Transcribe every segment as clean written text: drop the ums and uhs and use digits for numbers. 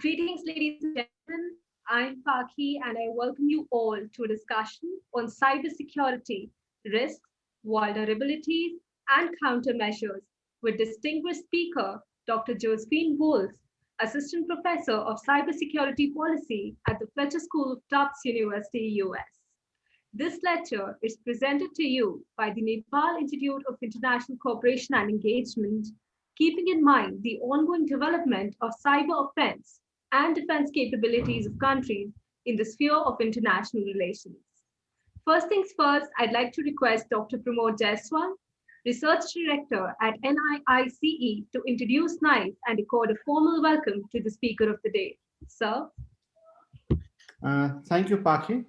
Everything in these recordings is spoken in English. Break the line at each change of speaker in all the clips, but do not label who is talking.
Greetings, ladies and gentlemen. I'm Paki, and I welcome you all to a discussion on cybersecurity, risks, vulnerabilities, and countermeasures with distinguished speaker Dr. Josephine Wolff, Assistant Professor of Cybersecurity Policy at the Fletcher School of Tufts University, US. This lecture is presented to you by the Nepal Institute of International Cooperation and Engagement, keeping in mind the ongoing development of cyber offense and defense capabilities of countries in the sphere of international relations. First things first, I'd like to request Dr. Pramod Jaiswal, Research Director at NIICE, to introduce NICE and record a formal welcome to the speaker of the day. Sir?
Thank you, Paki.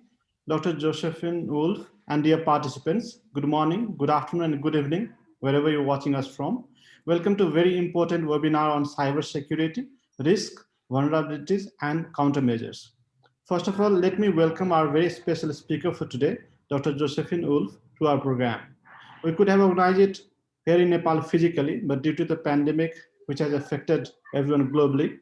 Dr. Josephine Wolff and dear participants, good morning, good afternoon, and good evening, wherever you're watching us from. Welcome to a very important webinar on cybersecurity, risk, vulnerabilities, and countermeasures. First of all, let me welcome our very special speaker for today, Dr. Josephine Wolff, to our program. We could have organized it here in Nepal physically, but due to the pandemic, which has affected everyone globally,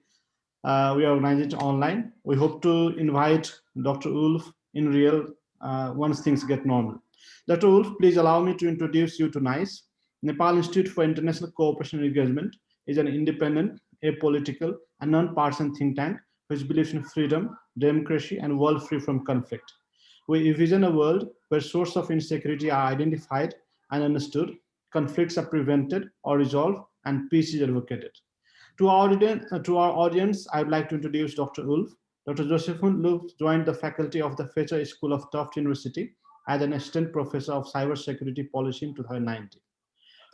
we organize it online. We hope to invite Dr. Wolff in real once things get normal. Dr. Wolff, please allow me to introduce you to NICE. Nepal Institute for International Cooperation and Engagement is an independent, apolitical, and non-partisan think tank which believes in freedom, democracy, and world free from conflict. We envision a world where sources of insecurity are identified and understood, conflicts are prevented or resolved, and peace is advocated. To our audience, I would like to introduce Dr. Wolff. Dr. Josephine Wolff joined the faculty of the Fletcher School of Tufts University as an assistant professor of cybersecurity policy in 2019.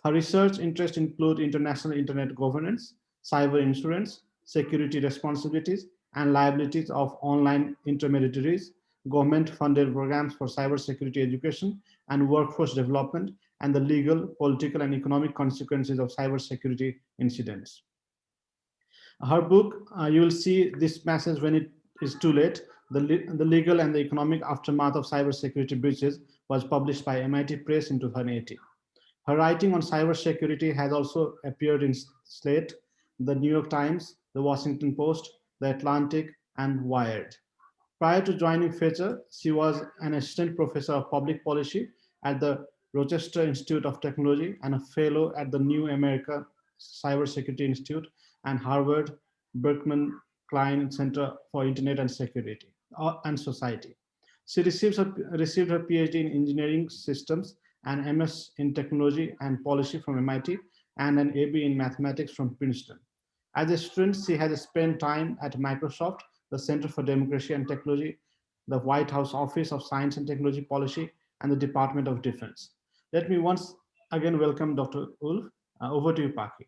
Her research interests include international internet governance, cyber insurance, security responsibilities, and liabilities of online intermediaries, government-funded programs for cybersecurity education and workforce development, and the legal, political, and economic consequences of cybersecurity incidents. Her book, you will see this message when it is too late, the legal and the economic aftermath of cybersecurity breaches, was published by MIT Press in 2018. Her writing on cybersecurity has also appeared in Slate, the New York Times, the Washington Post, the Atlantic, and Wired. Prior to joining Fletcher, she was an assistant professor of public policy at the Rochester Institute of Technology and a fellow at the New America Cybersecurity Institute and Harvard Berkman Klein Center for Internet and Security and Society. She received her Ph.D. in Engineering Systems and M.S. in Technology and Policy from MIT and an A.B. in Mathematics from Princeton. As a student, she has spent time at Microsoft, the Center for Democracy and Technology, the White House Office of Science and Technology Policy, and the Department of Defense. Let me once again welcome Dr. Wolff. Over to you, Paki.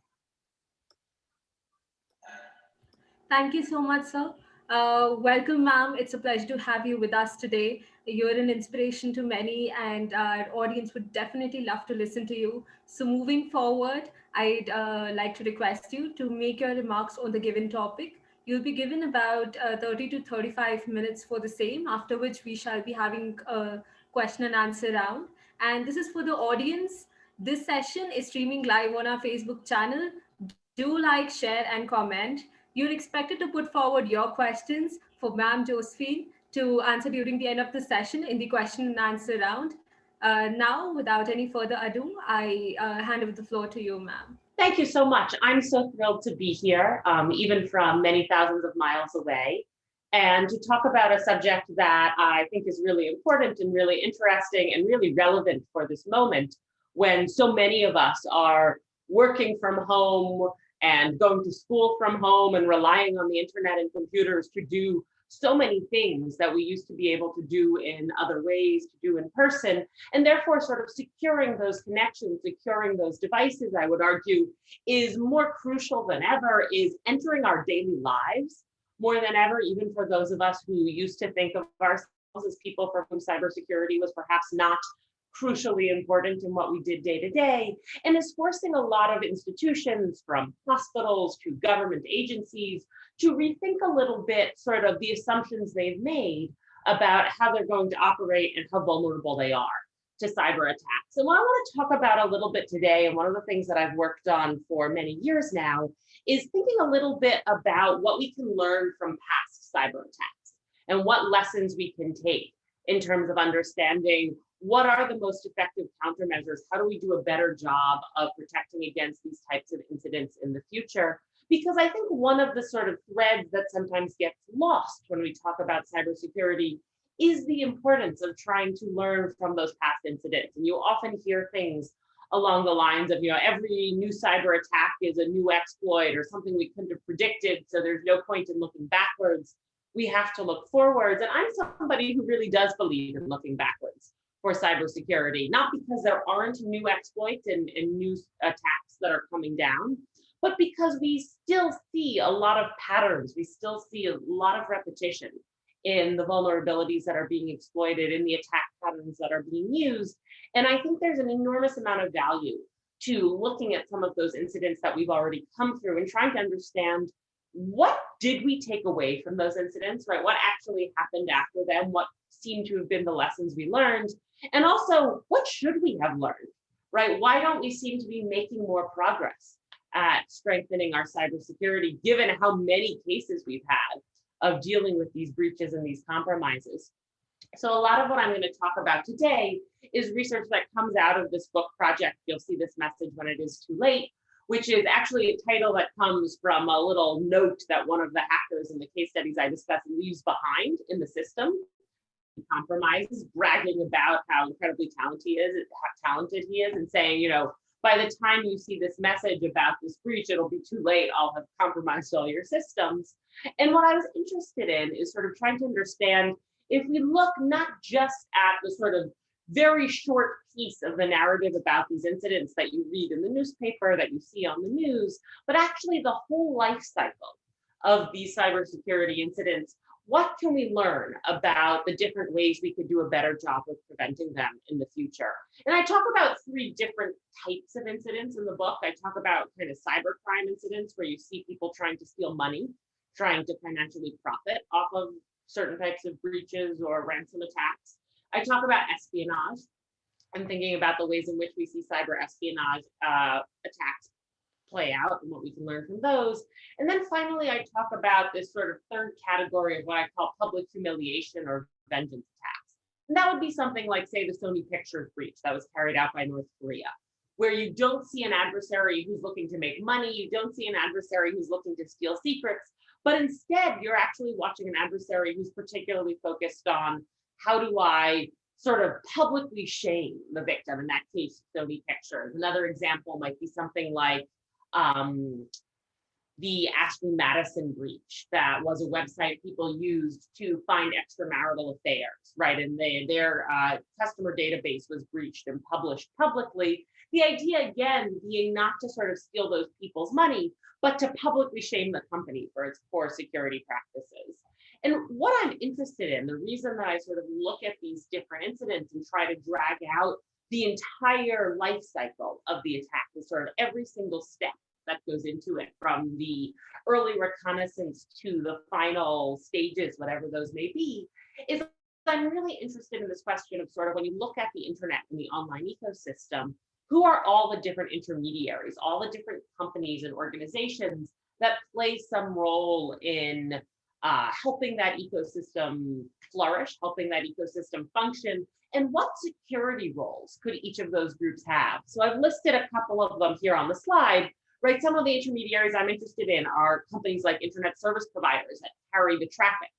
Thank you so much, sir. Welcome, ma'am. It's a pleasure to have you with us today. You're an inspiration to many, and our audience would definitely love to listen to you. So, moving forward, I'd like to request you to make your remarks on the given topic. You'll be given about 30 to 35 minutes for the same, after which we shall be having a question and answer round. And this is for the audience. This session is streaming live on our Facebook channel. Do like, share, and comment. You're expected to put forward your questions for Ma'am Josephine to answer during the end of the session in the question and answer round. Now, without any further ado, I hand over the floor to you, ma'am.
Thank you so much. I'm so thrilled to be here, even from many thousands of miles away, and to talk about a subject that I think is really important and really interesting and really relevant for this moment when so many of us are working from home and going to school from home and relying on the internet and computers to do so many things that we used to be able to do in other ways, to do in person, and therefore sort of securing those connections, securing those devices, I would argue, is more crucial than ever, is entering our daily lives more than ever, even for those of us who used to think of ourselves as people for whom cybersecurity was perhaps not crucially important in what we did day to day, and is forcing a lot of institutions, from hospitals to government agencies, to rethink a little bit sort of the assumptions they've made about how they're going to operate and how vulnerable they are. to cyber attacks. And what I want to talk about a little bit today, and one of the things that I've worked on for many years now, is thinking a little bit about what we can learn from past cyber attacks and what lessons we can take in terms of understanding what are the most effective countermeasures, how do we do a better job of protecting against these types of incidents in the future. Because I think one of the sort of threads that sometimes gets lost when we talk about cybersecurity is the importance of trying to learn from those past incidents. And you often hear things along the lines of, every new cyber attack is a new exploit or something we couldn't have predicted, so there's no point in looking backwards. We have to look forwards. And I'm somebody who really does believe in looking backwards for cybersecurity, not because there aren't new exploits and new attacks that are coming down, but because we still see a lot of patterns, we still see a lot of repetition in the vulnerabilities that are being exploited, in the attack patterns that are being used. And I think there's an enormous amount of value to looking at some of those incidents that we've already come through and trying to understand what did we take away from those incidents, right? What actually happened after them? What seemed to have been the lessons we learned? And also, what should we have learned, right? Why don't we seem to be making more progress at strengthening our cybersecurity, given how many cases we've had of dealing with these breaches and these compromises? So a lot of what I'm going to talk about today is research that comes out of this book project. You'll see this message when it is too late, which is actually a title that comes from a little note that one of the hackers in the case studies I discussed leaves behind in the system. Compromises, bragging about how incredibly talented he is, and saying, by the time you see this message about this breach, it'll be too late. I'll have compromised all your systems. And what I was interested in is sort of trying to understand, if we look not just at the sort of very short piece of the narrative about these incidents that you read in the newspaper, that you see on the news, but actually the whole life cycle of these cybersecurity incidents, what can we learn about the different ways we could do a better job of preventing them in the future? And I talk about 3 different types of incidents in the book. I talk about kind of cybercrime incidents where you see people trying to steal money, trying to financially profit off of certain types of breaches or ransom attacks. I talk about espionage. I'm thinking about the ways in which we see cyber espionage attacks play out and what we can learn from those. And then finally, I talk about this sort of third category of what I call public humiliation or vengeance attacks. And that would be something like, say, the Sony Pictures breach that was carried out by North Korea, where you don't see an adversary who's looking to make money, you don't see an adversary who's looking to steal secrets, but instead you're actually watching an adversary who's particularly focused on, how do I sort of publicly shame the victim, in that case, Sony Pictures. Another example might be something like the Ashley Madison breach. That was a website people used to find extramarital affairs, right? And their customer database was breached and published publicly. The idea, again, being not to sort of steal those people's money, but to publicly shame the company for its poor security practices. And what I'm interested in, the reason that I sort of look at these different incidents and try to drag out the entire life cycle of the attack, is sort of every single step that goes into it, from the early reconnaissance to the final stages, whatever those may be, is I'm really interested in this question of sort of, when you look at the internet and the online ecosystem, who are all the different intermediaries, all the different companies and organizations that play some role in helping that ecosystem flourish, helping that ecosystem function, and what security roles could each of those groups have? So I've listed a couple of them here on the slide, right? Some of the intermediaries I'm interested in are companies like internet service providers that carry the traffic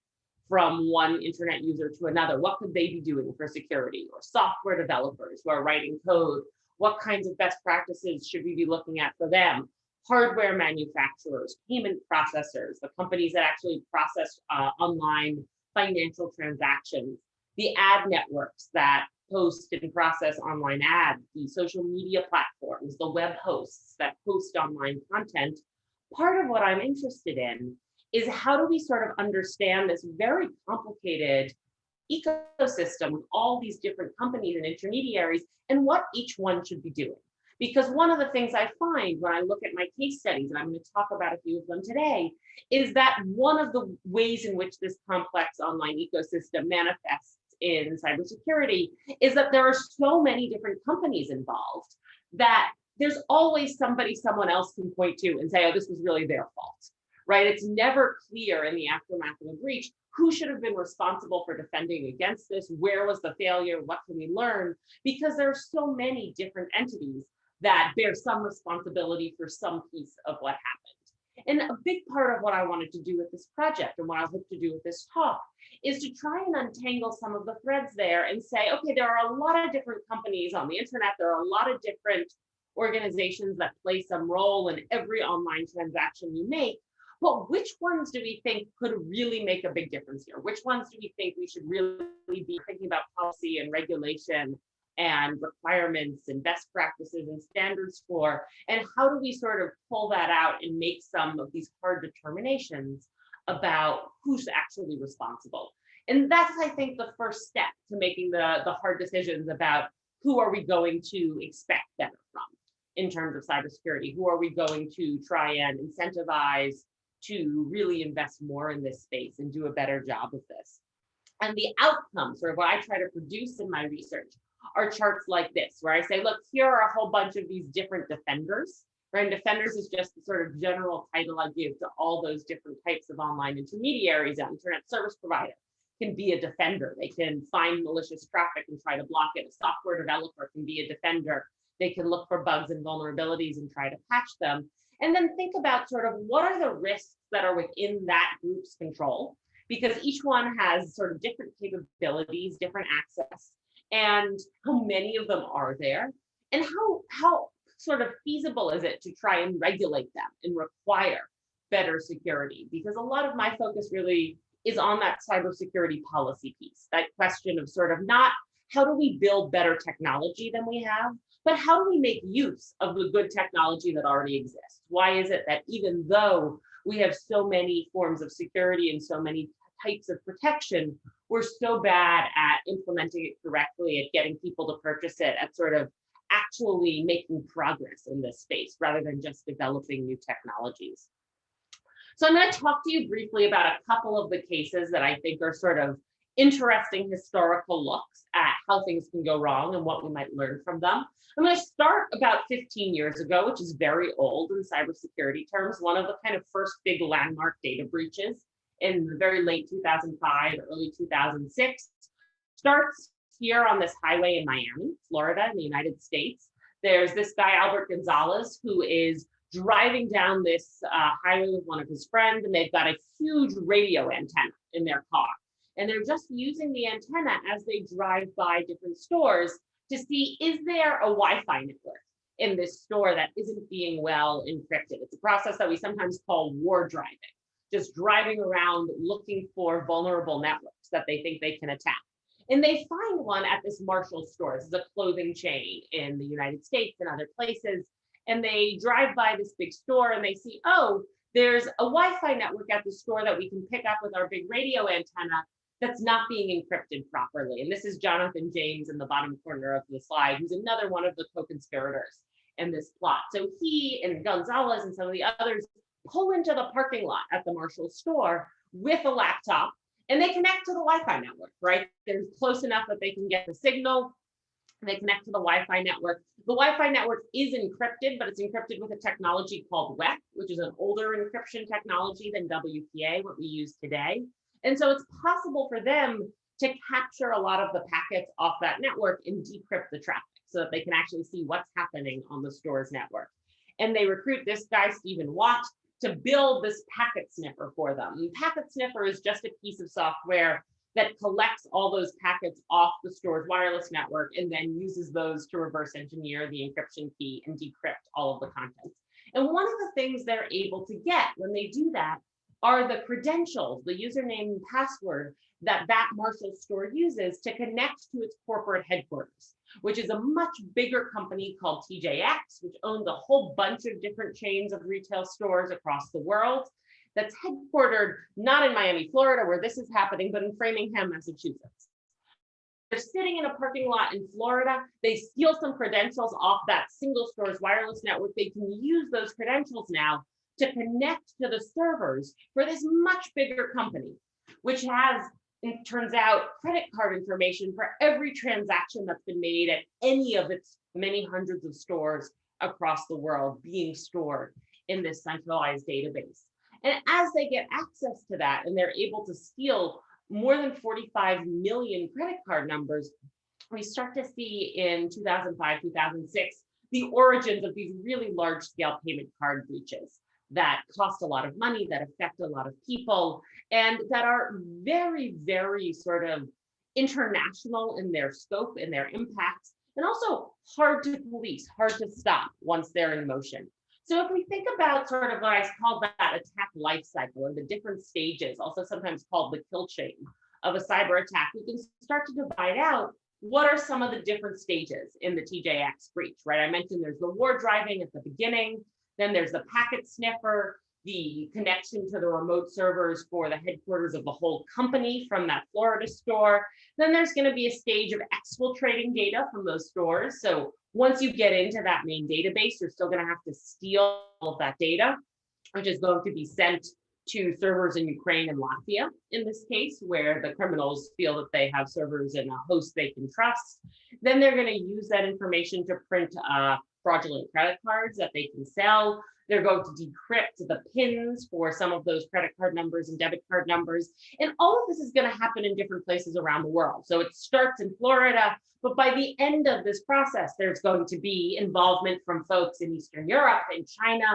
from one internet user to another. What could they be doing for security? Or software developers who are writing code. What kinds of best practices should we be looking at for them? Hardware manufacturers, payment processors, the companies that actually process online financial transactions, the ad networks that post and process online ads, the social media platforms, the web hosts that post online content. Part of what I'm interested in is, how do we sort of understand this very complicated ecosystem with all these different companies and intermediaries, and what each one should be doing? Because one of the things I find when I look at my case studies, and I'm going to talk about a few of them today, is that one of the ways in which this complex online ecosystem manifests in cybersecurity is that there are so many different companies involved that there's always someone else can point to and say, oh, this was really their fault, right? It's never clear in the aftermath of a breach who should have been responsible for defending against this, where was the failure, what can we learn? Because there are so many different entities that bear some responsibility for some piece of what happened. And a big part of what I wanted to do with this project and what I hope to do with this talk is to try and untangle some of the threads there and say, okay, there are a lot of different companies on the internet, there are a lot of different organizations that play some role in every online transaction you make, but which ones do we think could really make a big difference here? Which ones do we think we should really be thinking about policy and regulation and requirements and best practices and standards for? And how do we sort of pull that out and make some of these hard determinations about who's actually responsible? And that's, I think, the first step to making the hard decisions about who are we going to expect better from in terms of cybersecurity? Who are we going to try and incentivize to really invest more in this space and do a better job of this? And the outcomes, or what I try to produce in my research, are charts like this, where I say, look, here are a whole bunch of these different defenders, right? And defenders is just the sort of general title I give to all those different types of online intermediaries. An internet service provider can be a defender. They can find malicious traffic and try to block it. A software developer can be a defender. They can look for bugs and vulnerabilities and try to patch them. And then think about sort of what are the risks that are within that group's control, because each one has sort of different capabilities, different access, and how many of them are there, and how sort of feasible is it to try and regulate them and require better security? Because a lot of my focus really is on that cybersecurity policy piece, that question of sort of not how do we build better technology than we have, but how do we make use of the good technology that already exists? Why is it that even though we have so many forms of security and so many types of protection, we're so bad at implementing it correctly, at getting people to purchase it, at sort of actually making progress in this space rather than just developing new technologies? So I'm going to talk to you briefly about a couple of the cases that I think are sort of interesting historical looks at how things can go wrong and what we might learn from them. I'm going to start about 15 years ago, which is very old in cybersecurity terms, one of the kind of first big landmark data breaches in the very late 2005, early 2006, starts here on this highway in Miami, Florida, in the United States. There's this guy, Albert Gonzalez, who is driving down this highway with one of his friends, and they've got a huge radio antenna in their car. And they're just using the antenna as they drive by different stores to see, is there a Wi-Fi network in this store that isn't being well encrypted? It's a process that we sometimes call war driving, just driving around looking for vulnerable networks that they think they can attack. And they find one at this Marshall store. This is a clothing chain in the United States and other places. And they drive by this big store and they see, oh, there's a Wi-Fi network at the store that we can pick up with our big radio antenna that's not being encrypted properly. And this is Jonathan James in the bottom corner of the slide, who's another one of the co-conspirators in this plot. So he and Gonzalez and some of the others pull into the parking lot at the Marshall store with a laptop, and they connect to the Wi-Fi network, right? They're close enough that they can get the signal. They connect to the Wi-Fi network. The Wi-Fi network is encrypted, but it's encrypted with a technology called WEP, which is an older encryption technology than WPA, what we use today. And so it's possible for them to capture a lot of the packets off that network and decrypt the traffic so that they can actually see what's happening on the store's network. And they recruit this guy, Stephen Watt, to build this packet sniffer for them. And packet sniffer is just a piece of software that collects all those packets off the store's wireless network and then uses those to reverse engineer the encryption key and decrypt all of the contents. And one of the things they're able to get when they do that are the credentials, the username and password that Marshall store uses to connect to its corporate headquarters, which is a much bigger company called TJX, which owns a whole bunch of different chains of retail stores across the world, that's headquartered not in Miami, Florida, where this is happening, but in Framingham, Massachusetts. They're sitting in a parking lot in Florida. They steal some credentials off that single store's wireless network. They can use those credentials now to connect to the servers for this much bigger company, which has it turns out credit card information for every transaction that's been made at any of its many hundreds of stores across the world being stored in this centralized database. And as they get access to that and they're able to steal more than 45 million credit card numbers, we start to see in 2005, 2006, the origins of these really large scale payment card breaches that cost a lot of money, that affect a lot of people, and that are very, very sort of international in their scope and their impacts, and also hard to police, hard to stop once they're in motion. So if we think about sort of what I call that attack life cycle and the different stages, also sometimes called the kill chain of a cyber attack, we can start to divide out what are some of the different stages in the TJX breach, right? I mentioned there's the war driving at the beginning, then there's the packet sniffer, the connection to the remote servers for the headquarters of the whole company from that Florida store. Then there's going to be a stage of exfiltrating data from those stores. So once you get into that main database, you're still going to have to steal all of that data, which is going to be sent to servers in Ukraine and Latvia, in this case, where the criminals feel that they have servers in a host they can trust. Then they're going to use that information to print fraudulent credit cards that they can sell. They're going to decrypt the PINs for some of those credit card numbers and debit card numbers. And all of this is going to happen in different places around the world. So it starts in Florida, but by the end of this process, there's going to be involvement from folks in Eastern Europe and China.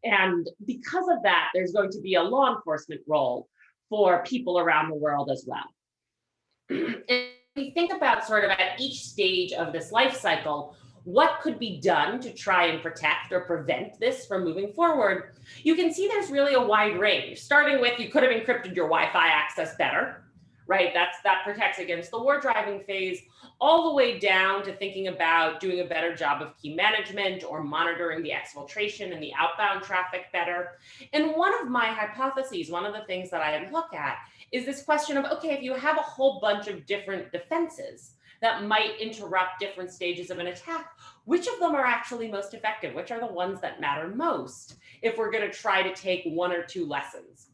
And because of that, there's going to be a law enforcement role for people around the world as well. And we think about sort of at each stage of this life cycle, what could be done to try and protect or prevent this from moving forward. You can see there's really a wide range, starting with you could have encrypted your Wi-Fi access better, right? That protects against the war driving phase, all the way down to thinking about doing a better job of key management or monitoring the exfiltration and the outbound traffic better. And one of my hypotheses, one of the things that I look at is this question of, okay, if you have a whole bunch of different defenses that might interrupt different stages of an attack, which of them are actually most effective? Which are the ones that matter most if we're going to try to take one or two lessons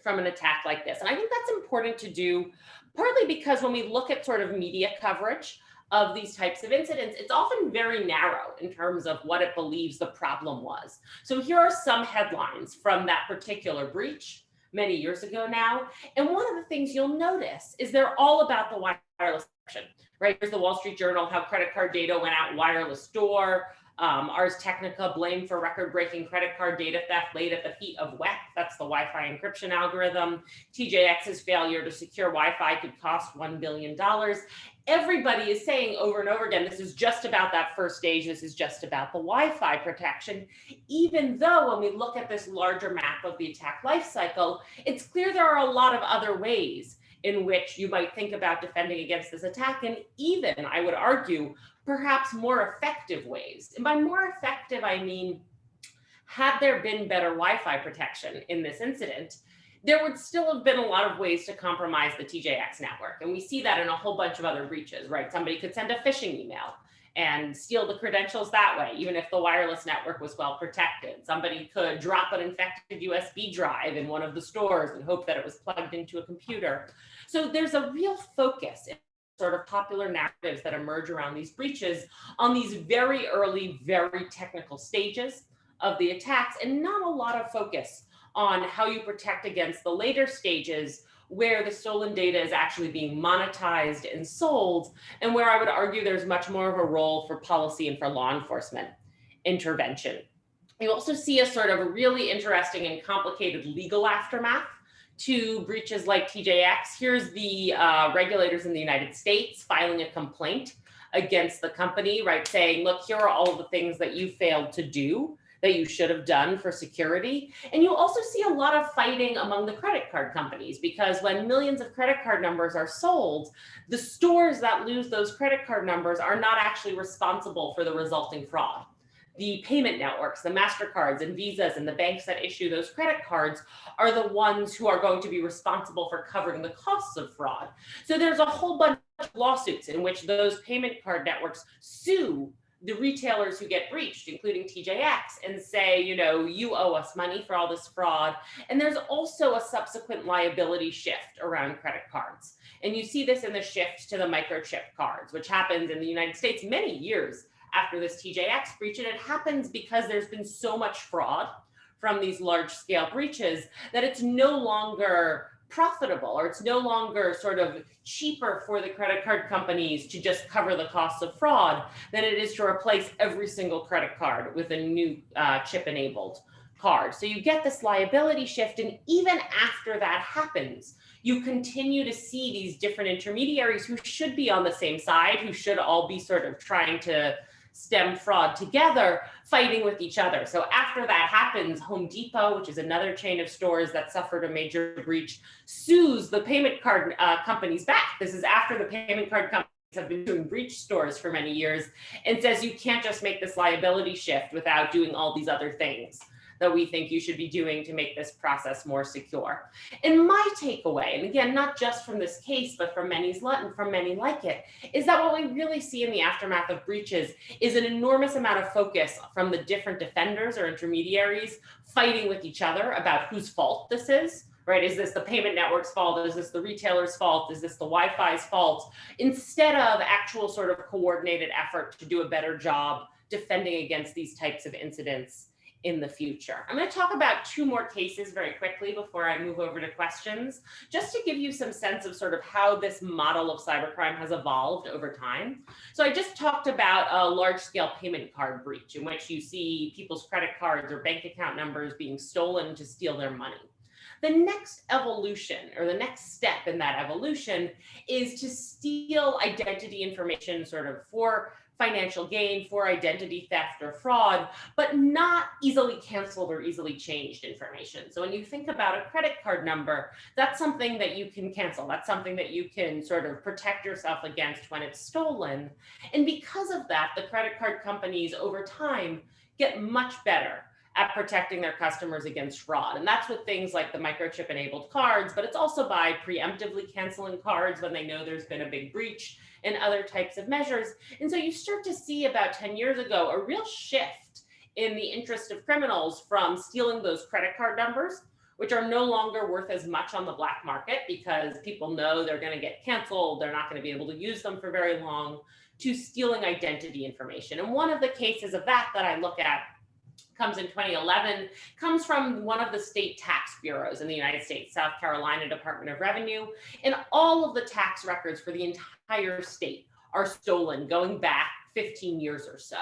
from an attack like this? And I think that's important to do, partly because when we look at sort of media coverage of these types of incidents, it's often very narrow in terms of what it believes the problem was. So here are some headlines from that particular breach many years ago now. And one of the things you'll notice is they're all about the wireless section, right? Here's the Wall Street Journal, how credit card data went out wireless door. Ars Technica blamed for record-breaking credit card data theft laid at the feet of WEP. That's the Wi-Fi encryption algorithm. TJX's failure to secure Wi-Fi could cost $1 billion. Everybody is saying over and over again, this is just about that first stage. This is just about the Wi-Fi protection, even though when we look at this larger map of the attack life cycle, it's clear there are a lot of other ways in which you might think about defending against this attack, and even, I would argue, perhaps more effective ways. And by more effective, I mean, had there been better Wi-Fi protection in this incident, there would still have been a lot of ways to compromise the TJX network. And we see that in a whole bunch of other breaches, right? Somebody could send a phishing email and steal the credentials that way, even if the wireless network was well protected. Somebody could drop an infected USB drive in one of the stores and hope that it was plugged into a computer. So there's a real focus in sort of popular narratives that emerge around these breaches on these very early, very technical stages of the attacks, and not a lot of focus on how you protect against the later stages where the stolen data is actually being monetized and sold, and where I would argue there's much more of a role for policy and for law enforcement intervention. You also see a sort of a really interesting and complicated legal aftermath to breaches like TJX. Here's the regulators in the United States filing a complaint against the company, right? Saying, look, here are all of the things that you failed to do that you should have done for security. And you also see a lot of fighting among the credit card companies, because when millions of credit card numbers are sold, the stores that lose those credit card numbers are not actually responsible for the resulting fraud. The payment networks, the MasterCards and Visas and the banks that issue those credit cards are the ones who are going to be responsible for covering the costs of fraud. So there's a whole bunch of lawsuits in which those payment card networks sue the retailers who get breached, including TJX, and say, you know, you owe us money for all this fraud. And there's also a subsequent liability shift around credit cards. And you see this in the shift to the microchip cards, which happens in the United States many years after this TJX breach. And it happens because there's been so much fraud from these large scale breaches that it's no longer profitable, or it's no longer sort of cheaper for the credit card companies to just cover the costs of fraud than it is to replace every single credit card with a new chip enabled card. So you get this liability shift, and even after that happens, you continue to see these different intermediaries who should be on the same side, who should all be sort of trying to stem fraud together, fighting with each other. So after that happens, Home Depot, which is another chain of stores that suffered a major breach, sues the payment card companies back. This is after the payment card companies have been doing breach stores for many years, and says you can't just make this liability shift without doing all these other things that we think you should be doing to make this process more secure. And my takeaway, and again, not just from this case, but from many like it, is that what we really see in the aftermath of breaches is an enormous amount of focus from the different defenders or intermediaries fighting with each other about whose fault this is. Right? Is this the payment network's fault? Is this the retailer's fault? Is this the Wi-Fi's fault? Instead of actual sort of coordinated effort to do a better job defending against these types of incidents in the future. I'm going to talk about two more cases very quickly before I move over to questions, just to give you some sense of sort of how this model of cybercrime has evolved over time. So I just talked about a large-scale payment card breach in which you see people's credit cards or bank account numbers being stolen to steal their money. The next evolution, or the next step in that evolution, is to steal identity information sort of for financial gain, for identity theft or fraud, but not easily canceled or easily changed information. So when you think about a credit card number, that's something that you can cancel. That's something that you can sort of protect yourself against when it's stolen. And because of that, the credit card companies over time get much better at protecting their customers against fraud. And that's with things like the microchip enabled cards, but it's also by preemptively canceling cards when they know there's been a big breach and other types of measures. And so you start to see about 10 years ago, a real shift in the interest of criminals from stealing those credit card numbers, which are no longer worth as much on the black market because people know they're gonna get canceled, they're not gonna be able to use them for very long, to stealing identity information. And one of the cases of that I look at comes in 2011, comes from one of the state tax bureaus in the United States, South Carolina Department of Revenue, and all of the tax records for the entire state are stolen going back 15 years or so.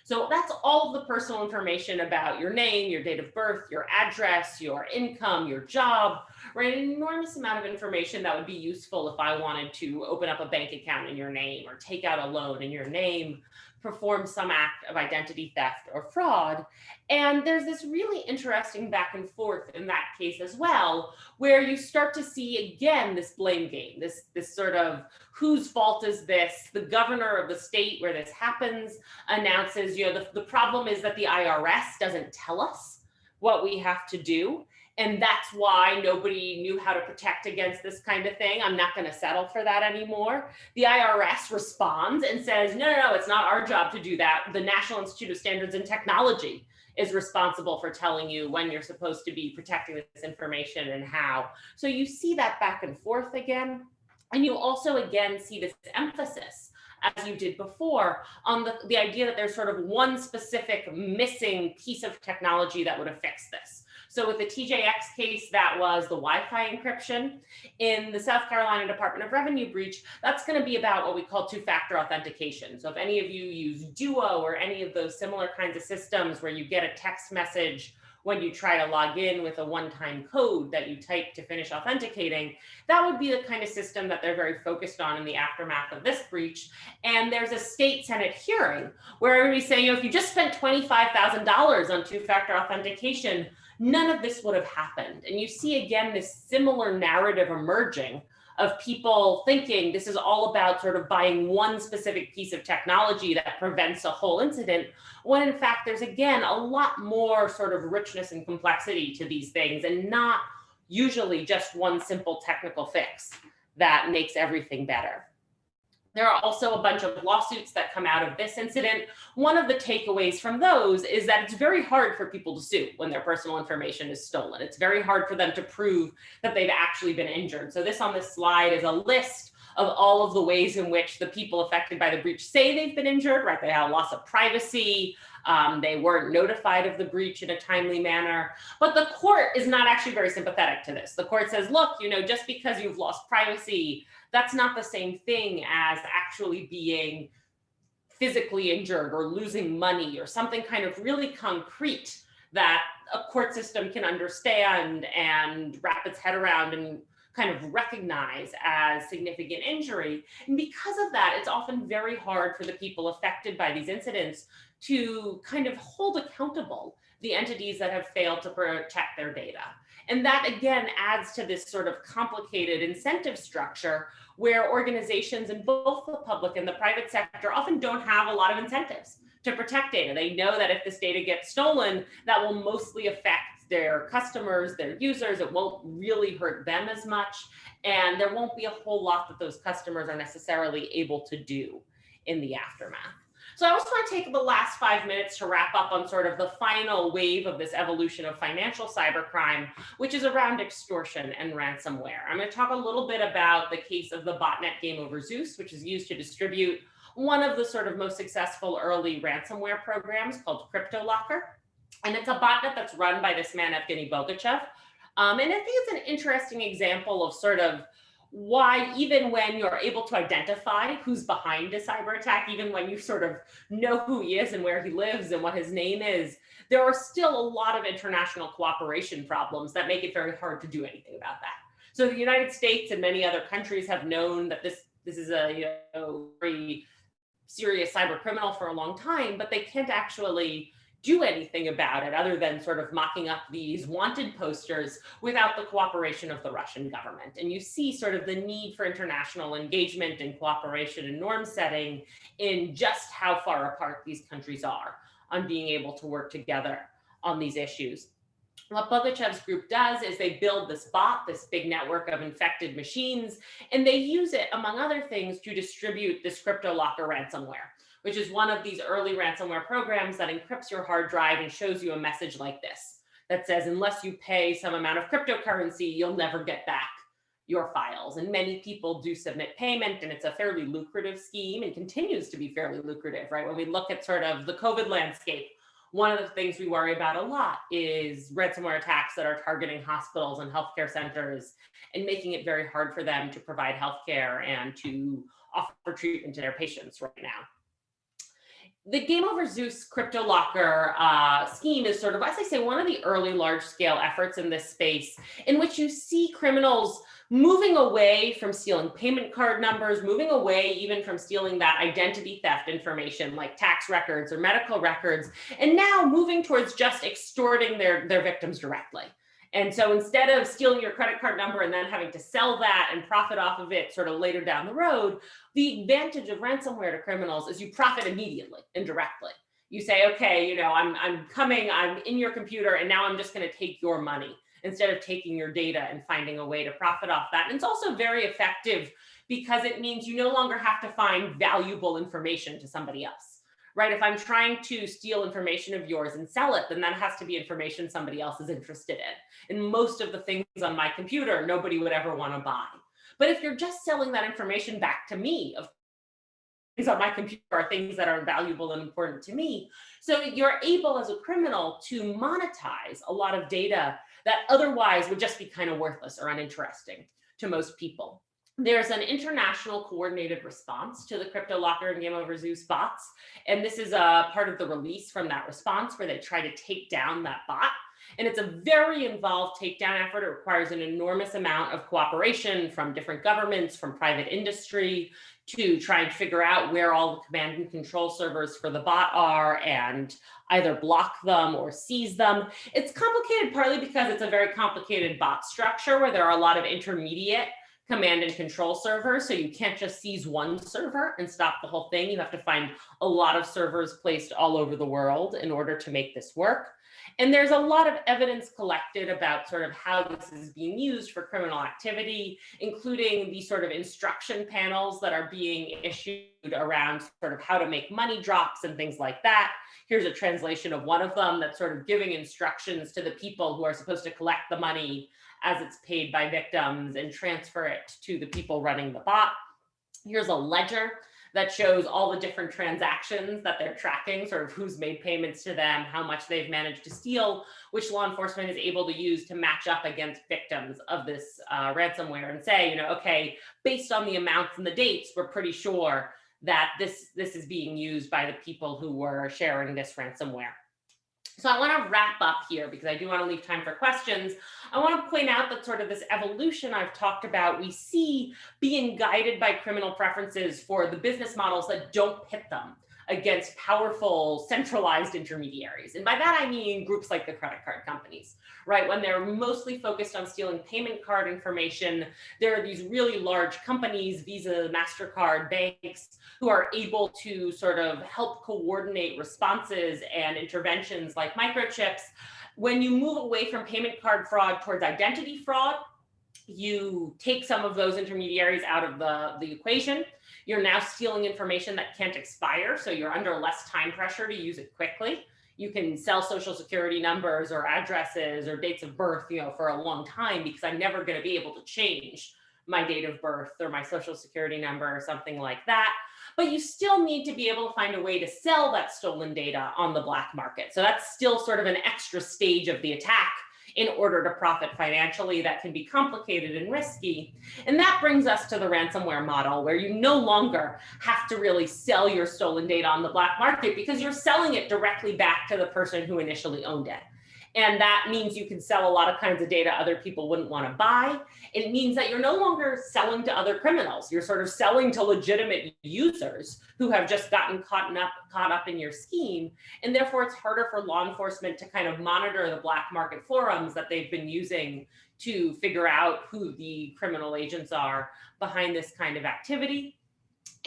So that's all of the personal information about your name, your date of birth, your address, your income, your job, right? An enormous amount of information that would be useful if I wanted to open up a bank account in your name or take out a loan in your name, perform some act of identity theft or fraud. And there's this really interesting back and forth in that case as well, where you start to see again this blame game, this sort of whose fault is this? The governor of the state where this happens announces, you know, the problem is that the IRS doesn't tell us what we have to do. And that's why nobody knew how to protect against this kind of thing. I'm not going to settle for that anymore. The IRS responds and says, no, it's not our job to do that. The National Institute of Standards and Technology is responsible for telling you when you're supposed to be protecting this information and how. So you see that back and forth again. And you also again see this emphasis, as you did before, on the idea that there's sort of one specific missing piece of technology that would have fixed this. So with the TJX case, that was the Wi-Fi encryption. In the South Carolina Department of Revenue breach, that's going to be about what we call two-factor authentication. So if any of you use Duo or any of those similar kinds of systems where you get a text message when you try to log in with a one-time code that you type to finish authenticating, that would be the kind of system that they're very focused on in the aftermath of this breach. And there's a state Senate hearing where everybody's saying, you know, if you just spent $25,000 on two-factor authentication, none of this would have happened. And you see again this similar narrative emerging of people thinking this is all about sort of buying one specific piece of technology that prevents a whole incident, when in fact there's again a lot more sort of richness and complexity to these things, and not usually just one simple technical fix that makes everything better. There are also a bunch of lawsuits that come out of this incident. One of the takeaways from those is that it's very hard for people to sue when their personal information is stolen. It's very hard for them to prove that they've actually been injured. So this on this slide is a list of all of the ways in which the people affected by the breach say they've been injured, right? They have loss of privacy. They weren't notified of the breach in a timely manner. But the court is not actually very sympathetic to this. The court says, look, just because you've lost privacy, that's not the same thing as actually being physically injured or losing money or something kind of really concrete that a court system can understand and wrap its head around and kind of recognize as significant injury. And because of that, it's often very hard for the people affected by these incidents to kind of hold accountable the entities that have failed to protect their data. And that again adds to this sort of complicated incentive structure where organizations in both the public and the private sector often don't have a lot of incentives to protect data. They know that if this data gets stolen, that will mostly affect their customers, their users. It won't really hurt them as much. And there won't be a whole lot that those customers are necessarily able to do in the aftermath. So I also want to take the last 5 minutes to wrap up on sort of the final wave of this evolution of financial cybercrime, which is around extortion and ransomware. I'm going to talk a little bit about the case of the botnet game over Zeus, which is used to distribute one of the sort of most successful early ransomware programs called CryptoLocker. And it's a botnet that's run by this man, Evgeny Bogachev. And I think it's an interesting example of sort of why even when you're able to identify who's behind a cyber attack, even when you sort of know who he is and where he lives and what his name is, there are still a lot of international cooperation problems that make it very hard to do anything about that. So the United States and many other countries have known that this is a very serious cyber criminal for a long time, but they can't actually do anything about it other than sort of mocking up these wanted posters without the cooperation of the Russian government. And you see sort of the need for international engagement and cooperation and norm setting in just how far apart these countries are on being able to work together on these issues. What Bogachev's group does is they build this bot, this big network of infected machines, and they use it, among other things, to distribute this CryptoLocker ransomware, which is one of these early ransomware programs that encrypts your hard drive and shows you a message like this that says, unless you pay some amount of cryptocurrency, you'll never get back your files. And many people do submit payment, and it's a fairly lucrative scheme and continues to be fairly lucrative, right? When we look at sort of the COVID landscape, one of the things we worry about a lot is ransomware attacks that are targeting hospitals and healthcare centers and making it very hard for them to provide healthcare and to offer treatment to their patients right now. The Game Over Zeus CryptoLocker scheme is sort of, as I say, one of the early large-scale efforts in this space in which you see criminals moving away from stealing payment card numbers, moving away even from stealing that identity theft information like tax records or medical records, and now moving towards just extorting their victims directly. And so instead of stealing your credit card number and then having to sell that and profit off of it sort of later down the road, the advantage of ransomware to criminals is you profit immediately and directly. You say, okay, I'm coming, I'm in your computer, and now I'm just going to take your money instead of taking your data and finding a way to profit off that. And it's also very effective because it means you no longer have to find valuable information to somebody else. Right? If I'm trying to steal information of yours and sell it, then that has to be information somebody else is interested in. And most of the things on my computer, nobody would ever want to buy. But if you're just selling that information back to me, of things on my computer are things that are valuable and important to me. So you're able as a criminal to monetize a lot of data that otherwise would just be kind of worthless or uninteresting to most people. There's an international coordinated response to the CryptoLocker and Game Over Zeus bots. And this is a part of the release from that response where they try to take down that bot. And it's a very involved takedown effort. It requires an enormous amount of cooperation from different governments, from private industry, to try and figure out where all the command and control servers for the bot are and either block them or seize them. It's complicated partly because it's a very complicated bot structure where there are a lot of intermediate command and control servers. So you can't just seize one server and stop the whole thing. You have to find a lot of servers placed all over the world in order to make this work. And there's a lot of evidence collected about sort of how this is being used for criminal activity, including the sort of instruction panels that are being issued around sort of how to make money drops and things like that. Here's a translation of one of them that's sort of giving instructions to the people who are supposed to collect the money as it's paid by victims and transfer it to the people running the bot. Here's a ledger that shows all the different transactions that they're tracking, sort of who's made payments to them, how much they've managed to steal, which law enforcement is able to use to match up against victims of this ransomware and say, okay, based on the amounts and the dates, we're pretty sure that this is being used by the people who were sharing this ransomware. So I want to wrap up here because I do want to leave time for questions. I want to point out that sort of this evolution I've talked about, we see being guided by criminal preferences for the business models that don't pit them against powerful centralized intermediaries. And by that, I mean groups like the credit card companies, right? When they're mostly focused on stealing payment card information, there are these really large companies, Visa, MasterCard, banks, who are able to sort of help coordinate responses and interventions like microchips. When you move away from payment card fraud towards identity fraud, you take some of those intermediaries out of the equation. You're now stealing information that can't expire, so you're under less time pressure to use it quickly. You can sell social security numbers or addresses or dates of birth, for a long time because I'm never going to be able to change my date of birth or my social security number or something like that. But you still need to be able to find a way to sell that stolen data on the black market. So that's still sort of an extra stage of the attack in order to profit financially. That can be complicated and risky. And that brings us to the ransomware model, where you no longer have to really sell your stolen data on the black market because you're selling it directly back to the person who initially owned it. And that means you can sell a lot of kinds of data other people wouldn't want to buy. It means that you're no longer selling to other criminals. You're sort of selling to legitimate users who have just gotten caught up in your scheme. And therefore, it's harder for law enforcement to kind of monitor the black market forums that they've been using to figure out who the criminal agents are behind this kind of activity.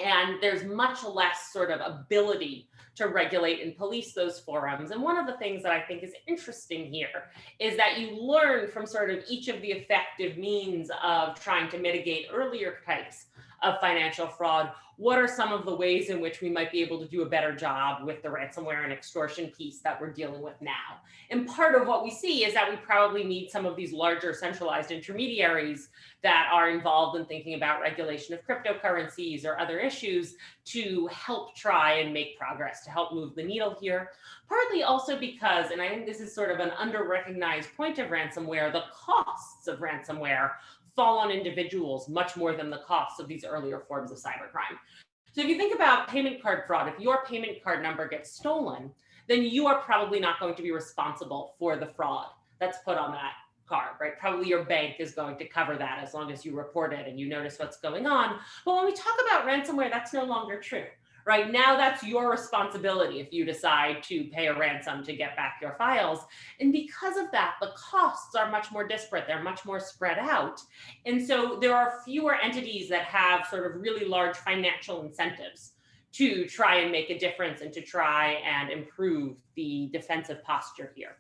And there's much less sort of ability to regulate and police those forums. And one of the things that I think is interesting here is that you learn from sort of each of the effective means of trying to mitigate earlier types of financial fraud. What are some of the ways in which we might be able to do a better job with the ransomware and extortion piece that we're dealing with now? And part of what we see is that we probably need some of these larger centralized intermediaries that are involved in thinking about regulation of cryptocurrencies or other issues to help try and make progress, to help move the needle here. Partly also because, and I think this is sort of an under-recognized point of ransomware, the costs of ransomware fall on individuals much more than the costs of these earlier forms of cybercrime. So if you think about payment card fraud, if your payment card number gets stolen, then you are probably not going to be responsible for the fraud that's put on that card, right? Probably your bank is going to cover that as long as you report it and you notice what's going on. But when we talk about ransomware, that's no longer true. Right now, that's your responsibility if you decide to pay a ransom to get back your files. And because of that, the costs are much more disparate. They're much more spread out. And so there are fewer entities that have sort of really large financial incentives to try and make a difference and to try and improve the defensive posture here.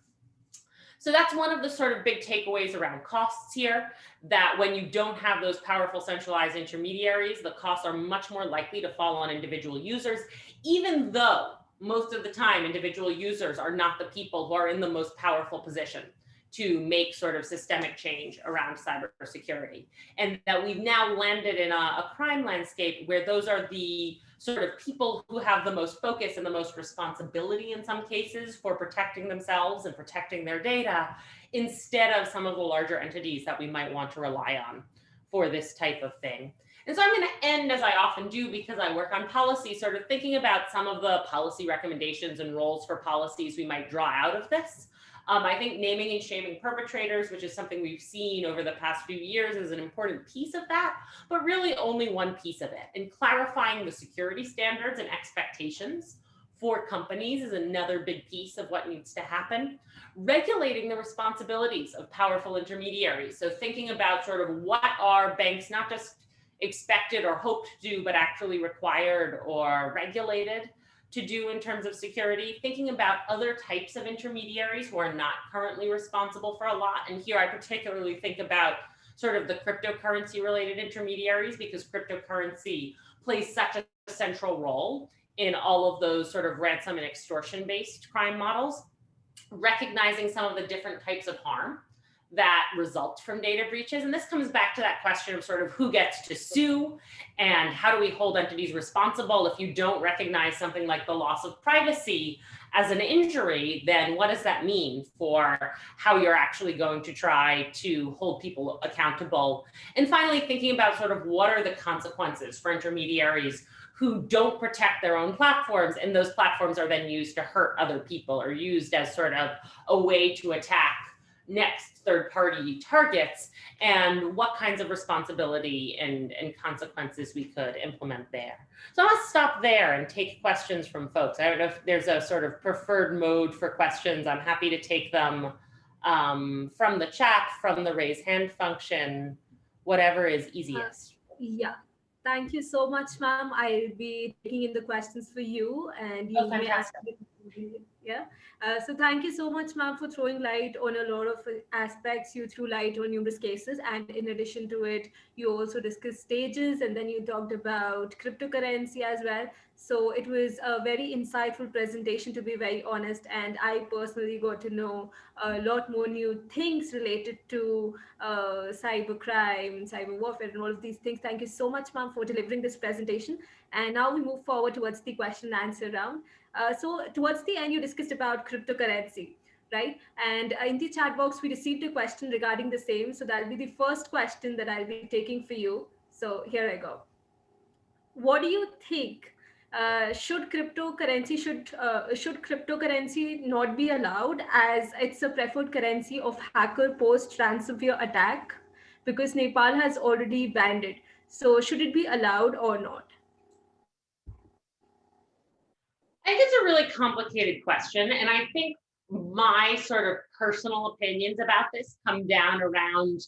So that's one of the sort of big takeaways around costs here, that when you don't have those powerful centralized intermediaries, the costs are much more likely to fall on individual users, even though most of the time individual users are not the people who are in the most powerful position to make sort of systemic change around cybersecurity. And that we've now landed in a crime landscape where those are the sort of people who have the most focus and the most responsibility in some cases for protecting themselves and protecting their data, instead of some of the larger entities that we might want to rely on for this type of thing. And so I'm going to end, as I often do because I work on policy, sort of thinking about some of the policy recommendations and roles for policies we might draw out of this. I think naming and shaming perpetrators, which is something we've seen over the past few years, is an important piece of that, but really only one piece of it. And clarifying the security standards and expectations for companies is another big piece of what needs to happen. Regulating the responsibilities of powerful intermediaries. So thinking about sort of what are banks not just expected or hoped to do, but actually required or regulated to do in terms of security, thinking about other types of intermediaries who are not currently responsible for a lot. And here I particularly think about sort of the cryptocurrency related intermediaries, because cryptocurrency plays such a central role in all of those sort of ransom and extortion based crime models. Recognizing some of the different types of harm that result from data breaches. And this comes back to that question of sort of who gets to sue and how do we hold entities responsible. If you don't recognize something like the loss of privacy as an injury, then what does that mean for how you're actually going to try to hold people accountable? And finally, thinking about sort of what are the consequences for intermediaries who don't protect their own platforms, and those platforms are then used to hurt other people or used as sort of a way to attack next third-party targets, and what kinds of responsibility and consequences we could implement there. So I'll stop there and take questions from folks. I don't know if there's a sort of preferred mode for questions. I'm happy to take them from the chat, from the raise hand function, whatever is easiest.
Yeah. Thank you so much, ma'am. I'll be taking in the questions for you, and you may ask. Yeah. So thank you so much, ma'am, for throwing light on a lot of aspects. You threw light on numerous cases, and in addition to it, you also discussed stages, and then you talked about cryptocurrency as well. So it was a very insightful presentation, to be very honest, and I personally got to know a lot more new things related to cybercrime, cyber warfare, and all of these things. Thank you so much, ma'am, for delivering this presentation. And now we move forward towards the question and answer round. So towards the end, you discussed about cryptocurrency, right? And in the chat box, we received a question regarding the same. So that'll be the first question that I'll be taking for you. So here I go. What do you think? Should cryptocurrency not be allowed, as it's a preferred currency of hacker post ransomware attack? Because Nepal has already banned it. So should it be allowed or not?
I think it's a really complicated question. And I think my sort of personal opinions about this come down around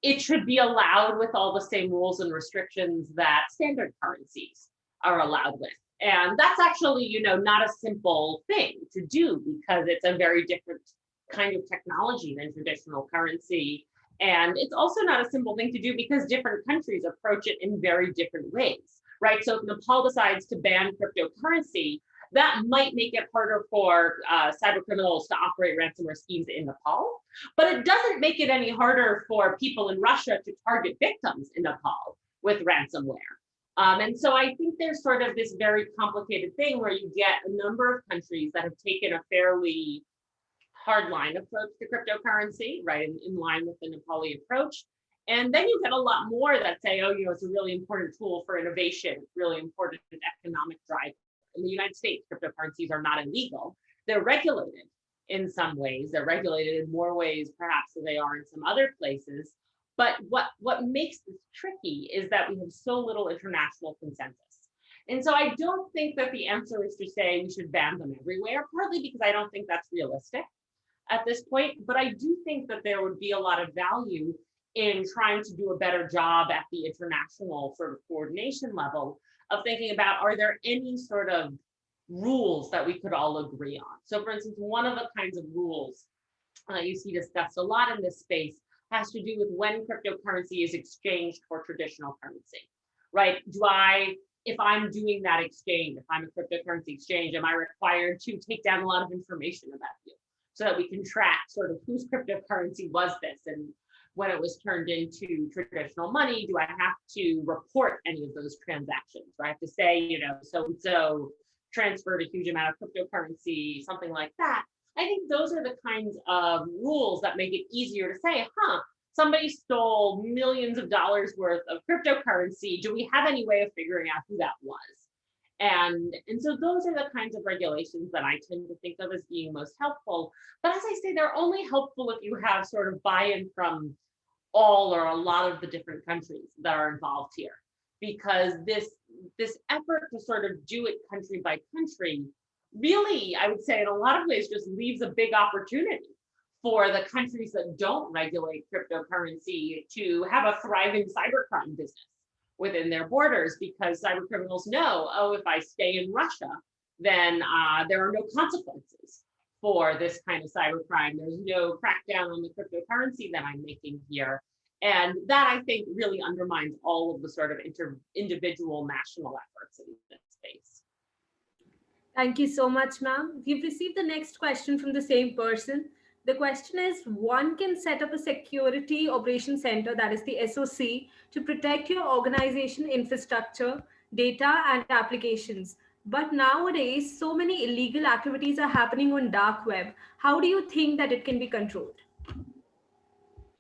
it should be allowed with all the same rules and restrictions that standard currencies are allowed with. And that's actually, you know, not a simple thing to do, because it's a very different kind of technology than traditional currency. And it's also not a simple thing to do because different countries approach it in very different ways, right? So if Nepal decides to ban cryptocurrency, that might make it harder for cyber criminals to operate ransomware schemes in Nepal, but it doesn't make it any harder for people in Russia to target victims in Nepal with ransomware. And so I think there's sort of this very complicated thing where you get a number of countries that have taken a fairly hardline approach to cryptocurrency, right, in line with the Nepali approach. And then you get a lot more that say, oh, you know, it's a really important tool for innovation, really important economic drive. In the United States, cryptocurrencies are not illegal. They're regulated in some ways. They're regulated in more ways, perhaps, than they are in some other places. But what makes this tricky is that we have so little international consensus. And so I don't think that the answer is to say we should ban them everywhere, partly because I don't think that's realistic at this point. But I do think that there would be a lot of value in trying to do a better job at the international sort of coordination level of thinking about, are there any sort of rules that we could all agree on? So for instance, one of the kinds of rules you see discussed a lot in this space has to do with when cryptocurrency is exchanged for traditional currency, right? If I'm doing that exchange, if I'm a cryptocurrency exchange, am I required to take down a lot of information about you so that we can track sort of whose cryptocurrency was this, and when it was turned into traditional money, do I have to report any of those transactions? Do I have to say, you know, so-and-so transferred a huge amount of cryptocurrency, something like that? I think those are the kinds of rules that make it easier to say, somebody stole millions of dollars worth of cryptocurrency. Do we have any way of figuring out who that was? And so those are the kinds of regulations that I tend to think of as being most helpful. But as I say, they're only helpful if you have sort of buy-in from all or a lot of the different countries that are involved here. Because this effort to sort of do it country by country really, I would say in a lot of ways, just leaves a big opportunity for the countries that don't regulate cryptocurrency to have a thriving cybercrime business within their borders, because cyber criminals know, oh, if I stay in Russia, then there are no consequences for this kind of cybercrime. There's no crackdown on the cryptocurrency that I'm making here. And that, I think, really undermines all of the sort of individual national efforts in this space.
Thank you so much, ma'am. We've received the next question from the same person. The question is, one can set up a security operations center, that is the SOC, to protect your organization infrastructure, data, and applications. But nowadays, so many illegal activities are happening on dark web. How do you think that it can be controlled?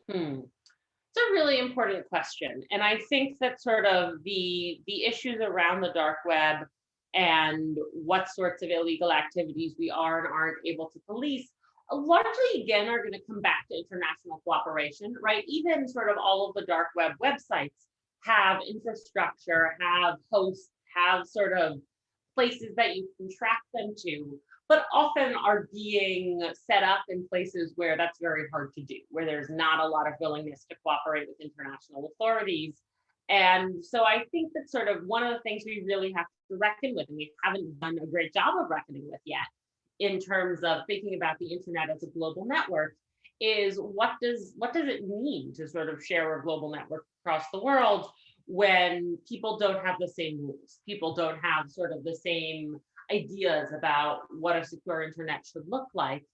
It's a really important question. And I think that sort of the issues around the dark web and what sorts of illegal activities we are and aren't able to police largely, again, are going to come back to international cooperation, right? Even sort of all of the dark web websites have infrastructure, have hosts, have sort of places that you can track them to, but often are being set up in places where that's very hard to do, where there's not a lot of willingness to cooperate with international authorities. And so I think that sort of one of the things we really have to reckon with, and we haven't done a great job of reckoning with yet, in terms of thinking about the internet as a global network, is what does it mean to sort of share a global network across the world when people don't have the same rules, people don't have sort of the same ideas about what a secure internet should look like.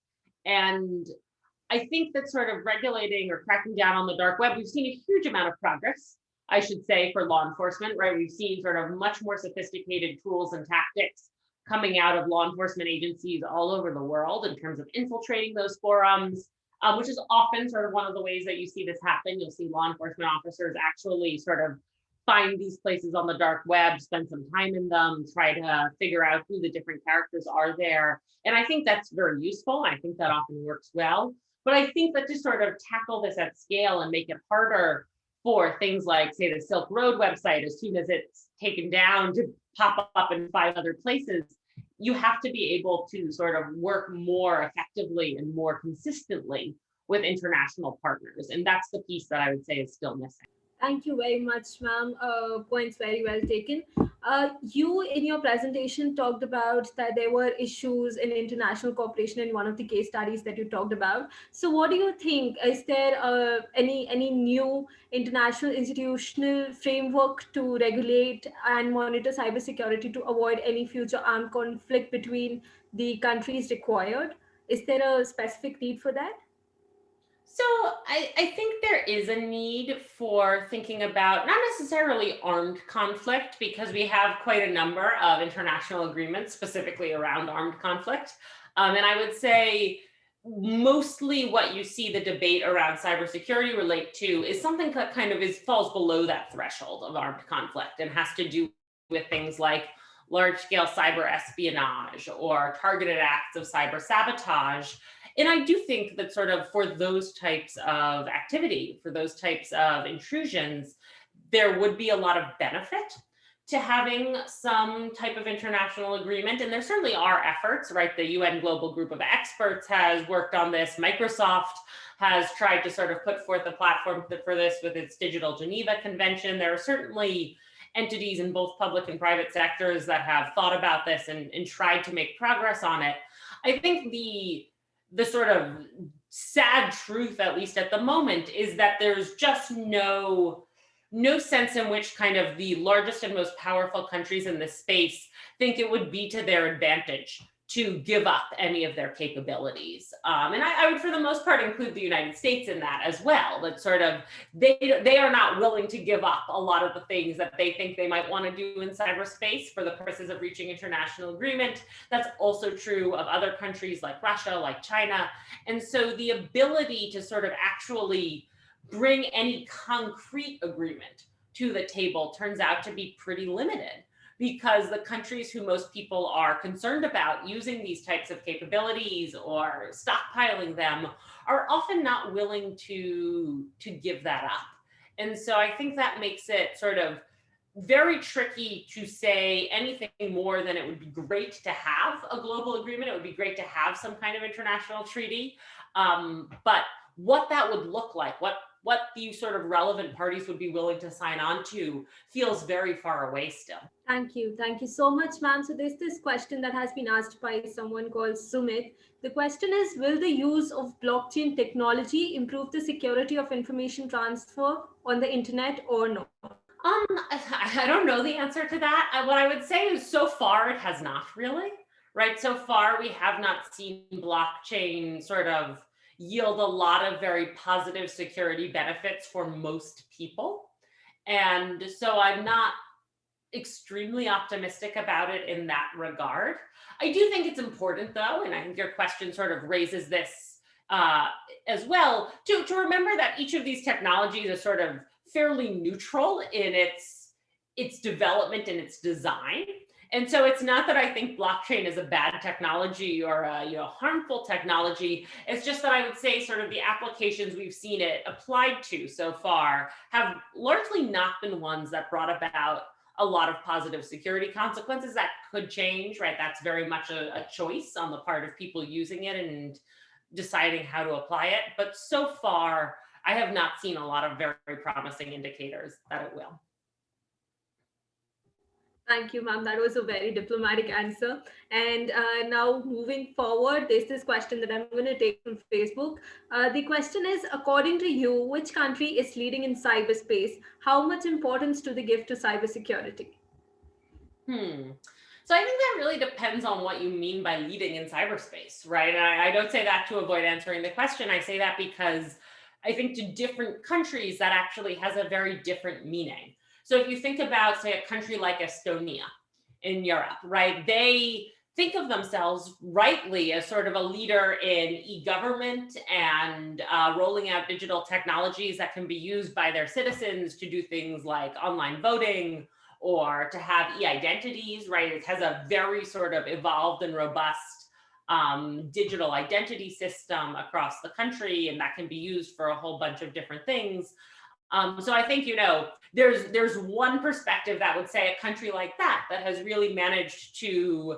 And I think that sort of regulating or cracking down on the dark web, we've seen a huge amount of progress, I should say, for law enforcement, right? We've seen sort of much more sophisticated tools and tactics coming out of law enforcement agencies all over the world in terms of infiltrating those forums, which is often sort of one of the ways that you see this happen. You'll see law enforcement officers actually sort of find these places on the dark web, spend some time in them, try to figure out who the different characters are there. And I think that's very useful. I think that often works well. But I think that to sort of tackle this at scale and make it harder for things like, say, the Silk Road website, as soon as it's taken down, to pop up in 5 other places, you have to be able to sort of work more effectively and more consistently with international partners. And that's the piece that I would say is still missing.
Thank you very much, ma'am. Points very well taken. You, in your presentation, talked about that there were issues in international cooperation in one of the case studies that you talked about. So what do you think? Is there any new international institutional framework to regulate and monitor cybersecurity to avoid any future armed conflict between the countries required? Is there a specific need for that?
So I think there is a need for thinking about not necessarily armed conflict, because we have quite a number of international agreements specifically around armed conflict. And I would say mostly what you see the debate around cybersecurity relate to is something that kind of falls below that threshold of armed conflict and has to do with things like large-scale cyber espionage or targeted acts of cyber sabotage. And I do think that sort of for those types of activity, for those types of intrusions, there would be a lot of benefit to having some type of international agreement. And there certainly are efforts, right? The UN Global Group of Experts has worked on this. Microsoft has tried to sort of put forth a platform for this with its Digital Geneva Convention. There are certainly entities in both public and private sectors that have thought about this and tried to make progress on it. I think the sort of sad truth, at least at the moment, is that there's just no sense in which kind of the largest and most powerful countries in this space think it would be to their advantage to give up any of their capabilities. And I would, for the most part, include the United States in that as well. That sort of, they are not willing to give up a lot of the things that they think they might want to do in cyberspace for the purposes of reaching international agreement. That's also true of other countries like Russia, like China. And so the ability to sort of actually bring any concrete agreement to the table turns out to be pretty limited, because the countries who most people are concerned about using these types of capabilities or stockpiling them are often not willing to give that up. And so I think that makes it sort of very tricky to say anything more than it would be great to have a global agreement. It would be great to have some kind of international treaty. But what that would look like, what what the sort of relevant parties would be willing to sign on to feels very far away still.
Thank you. Thank you so much, ma'am. So there's this question that has been asked by someone called Sumit. The question is, will the use of blockchain technology improve the security of information transfer on the internet or not?
I don't know the answer to that. What I would say is so far it has not really, right? So far we have not seen blockchain sort of yield a lot of very positive security benefits for most people. And so I'm not extremely optimistic about it in that regard. I do think it's important though, and I think your question sort of raises this as well, to remember that each of these technologies is sort of fairly neutral in its development and its design. And so it's not that I think blockchain is a bad technology or a harmful technology. It's just that I would say sort of the applications we've seen it applied to so far have largely not been ones that brought about a lot of positive security consequences. That could change, right? That's very much a choice on the part of people using it and deciding how to apply it. But so far, I have not seen a lot of very, very promising indicators that it will.
Thank you, ma'am. That was a very diplomatic answer. And now moving forward, there's this question that I'm going to take from Facebook. The question is, according to you, which country is leading in cyberspace? How much importance do they give to cybersecurity?
So I think that really depends on what you mean by leading in cyberspace, right? And I don't say that to avoid answering the question. I say that because I think to different countries that actually has a very different meaning. So if you think about, say, a country like Estonia in Europe, right? They think of themselves rightly as sort of a leader in e-government and rolling out digital technologies that can be used by their citizens to do things like online voting or to have e-identities, right? It has a very sort of evolved and robust digital identity system across the country, and that can be used for a whole bunch of different things. So I think, there's one perspective that would say a country like that has really managed to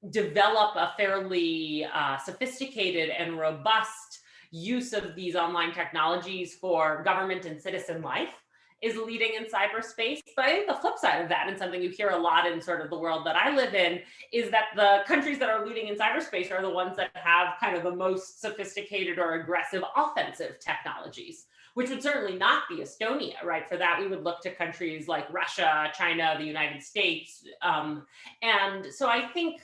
develop a fairly sophisticated and robust use of these online technologies for government and citizen life is leading in cyberspace. But I think the flip side of that, and something you hear a lot in sort of the world that I live in, is that the countries that are leading in cyberspace are the ones that have kind of the most sophisticated or aggressive offensive technologies, which would certainly not be Estonia, right? For that, we would look to countries like Russia, China, the United States. And so I think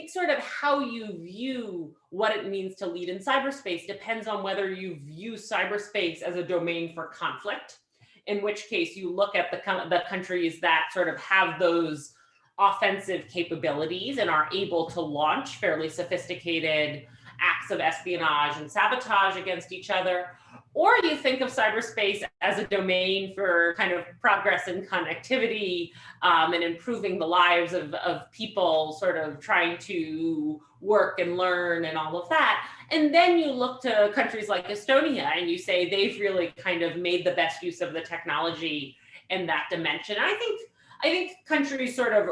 sort of how you view what it means to lead in cyberspace depends on whether you view cyberspace as a domain for conflict, in which case you look at the countries that sort of have those offensive capabilities and are able to launch fairly sophisticated acts of espionage and sabotage against each other. Or you think of cyberspace as a domain for kind of progress and connectivity and improving the lives of people sort of trying to work and learn and all of that. And then you look to countries like Estonia and you say they've really kind of made the best use of the technology in that dimension. I think countries sort of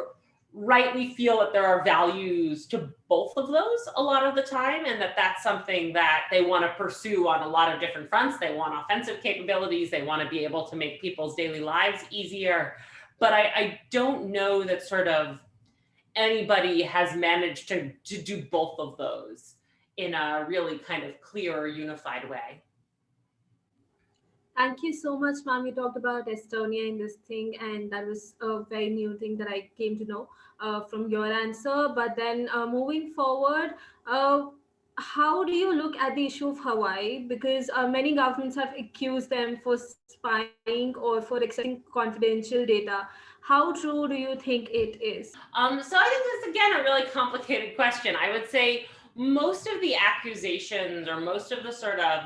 rightly feel that there are values to both of those a lot of the time, and that's something that they want to pursue on a lot of different fronts. They want offensive capabilities. They want to be able to make people's daily lives easier. But I don't know that sort of anybody has managed to do both of those in a really kind of clear, unified way.
Thank you so much, ma'am. You talked about Estonia in this thing, and that was a very new thing that I came to know from your answer. But then moving forward, how do you look at the issue of Hawaii? Because many governments have accused them for spying or for accessing confidential data. How true do you think it is?
So I think this, again, a really complicated question. I would say most of the accusations or most of the sort of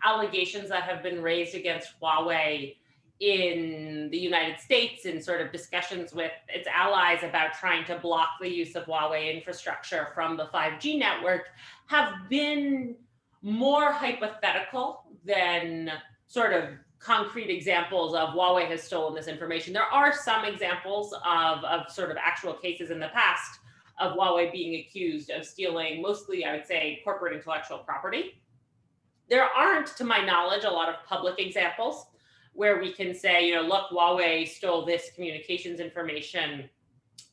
allegations that have been raised against Huawei in the United States in sort of discussions with its allies about trying to block the use of Huawei infrastructure from the 5G network have been more hypothetical than sort of concrete examples of Huawei has stolen this information. There are some examples of sort of actual cases in the past of Huawei being accused of stealing mostly, I would say, corporate intellectual property. There aren't, to my knowledge, a lot of public examples where we can say, look, Huawei stole this communications information.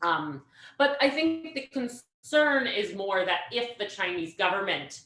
But I think the concern is more that if the Chinese government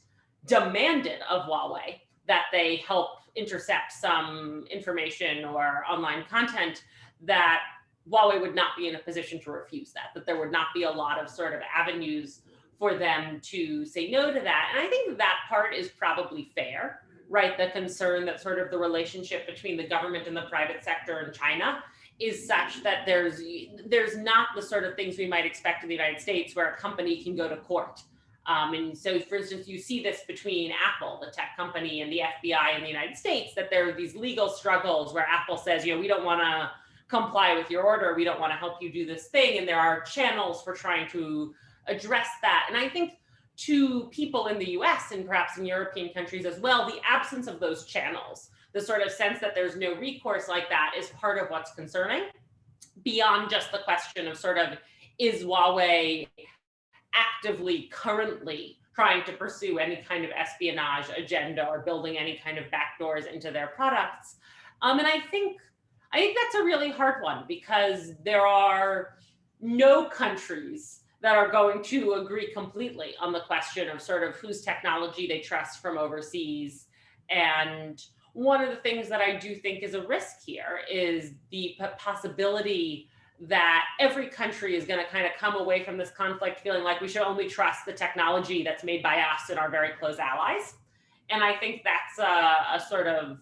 demanded of Huawei that they help intercept some information or online content, that Huawei would not be in a position to refuse that there would not be a lot of sort of avenues for them to say no to that. And I think that part is probably fair, right? The concern that sort of the relationship between the government and the private sector in China is such that there's not the sort of things we might expect in the United States where a company can go to court. And so, for instance, you see this between Apple, the tech company, and the FBI in the United States, that there are these legal struggles where Apple says, we don't want to comply with your order, we don't want to help you do this thing, and there are channels for trying to address that. And I think to people in the US and perhaps in European countries as well, the absence of those channels, the sort of sense that there's no recourse like that, is part of what's concerning, beyond just the question of sort of, is Huawei actively currently trying to pursue any kind of espionage agenda or building any kind of backdoors into their products. And I think that's a really hard one, because there are no countries that are going to agree completely on the question of sort of whose technology they trust from overseas. And one of the things that I do think is a risk here is the possibility that every country is going to kind of come away from this conflict feeling like we should only trust the technology that's made by us and our very close allies. And I think that's a sort of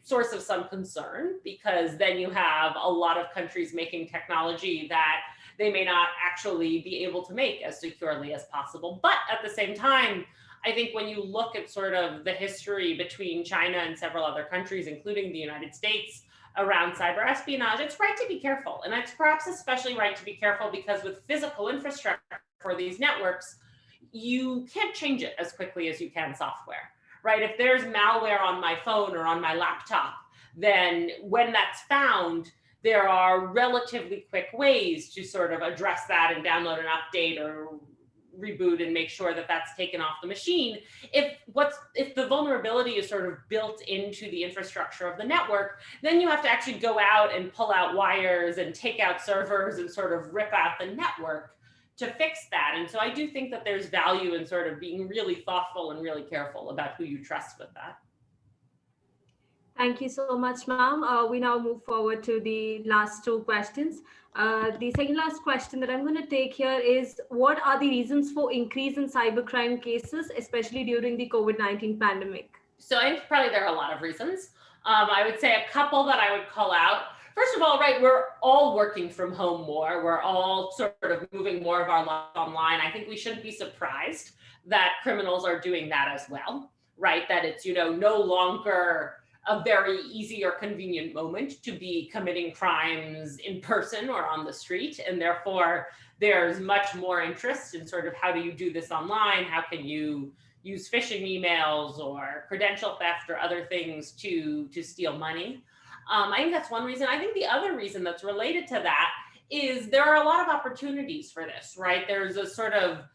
source of some concern, because then you have a lot of countries making technology that they may not actually be able to make as securely as possible. But at the same time, I think when you look at sort of the history between China and several other countries, including the United States, around cyber espionage, it's right to be careful. And it's perhaps especially right to be careful because with physical infrastructure for these networks, you can't change it as quickly as you can software, right? If there's malware on my phone or on my laptop, then when that's found, there are relatively quick ways to sort of address that and download an update or reboot and make sure that that's taken off the machine. If the vulnerability is sort of built into the infrastructure of the network, then you have to actually go out and pull out wires and take out servers and sort of rip out the network to fix that. And so I do think that there's value in sort of being really thoughtful and really careful about who you trust with that.
Thank you so much, ma'am. We now move forward to the last two questions. The second last question that I'm going to take here is, what are the reasons for increase in cybercrime cases, especially during the COVID-19 pandemic?
So I think probably there are a lot of reasons. I would say a couple that I would call out. First of all, right, we're all working from home more. We're all sort of moving more of our life online. I think we shouldn't be surprised that criminals are doing that as well, right? That it's, no longer a very easy or convenient moment to be committing crimes in person or on the street. And therefore, there's much more interest in sort of how do you do this online? How can you use phishing emails or credential theft or other things to steal money? I think that's one reason. I think the other reason that's related to that is there are a lot of opportunities for this, right? There's a sort of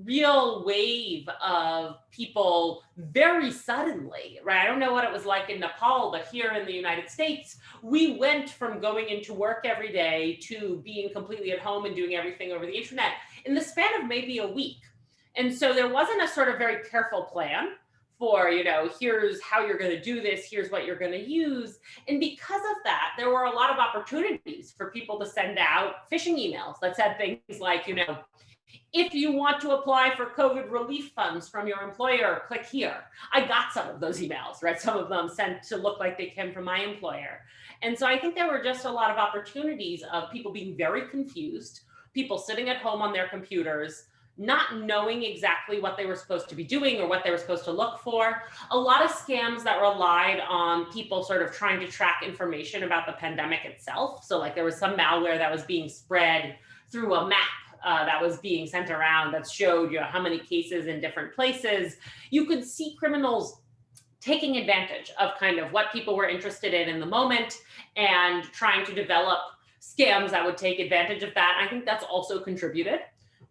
real wave of people very suddenly, right? I don't know what it was like in Nepal, but here in the United States, we went from going into work every day to being completely at home and doing everything over the internet in the span of maybe a week. And so there wasn't a sort of very careful plan for, here's how you're going to do this, here's what you're going to use. And because of that, there were a lot of opportunities for people to send out phishing emails that said things like, if you want to apply for COVID relief funds from your employer, click here. I got some of those emails, right? Some of them sent to look like they came from my employer. And so I think there were just a lot of opportunities of people being very confused, people sitting at home on their computers, not knowing exactly what they were supposed to be doing or what they were supposed to look for. A lot of scams that relied on people sort of trying to track information about the pandemic itself. So like there was some malware that was being spread through a map that was being sent around that showed how many cases in different places. You could see criminals taking advantage of kind of what people were interested in the moment and trying to develop scams that would take advantage of that. I think that's also contributed